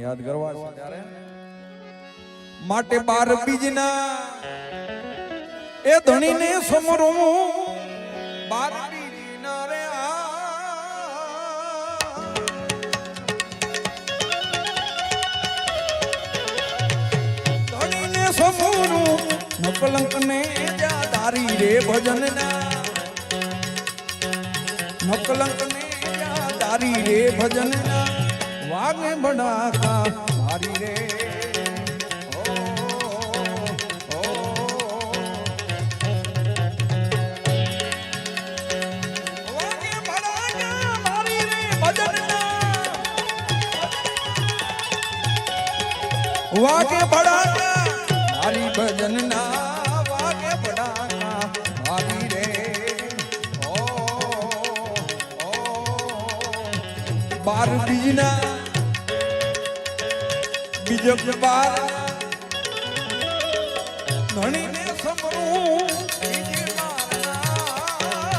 યાદ કરવા છે ત્યારે માટે 12 બીજના એ ધણીને સમરું 12 બીજના રે ધણીને સમરું નકલંક ને જાધારી રે ભજનના નકલંક ને જાધારી રે ભજનના વાગે બડાકા મારી રે વાગે બડાકા મારી રે ભજનના વાગે બડાકા મારી ભજનના વાગે બડાકા મારી રે 12 બીજના બીજો 12 ધણીને સમરું બીજે 12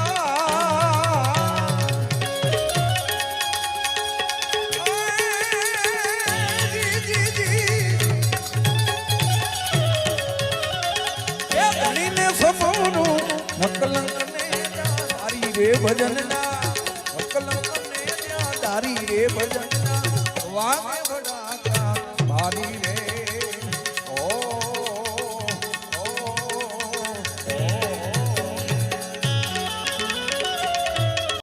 ધણીને સમરું નકલંક ને જાધારી રે ભજનના નકલંક ને જાધારી રે ભજનના વાગે બડા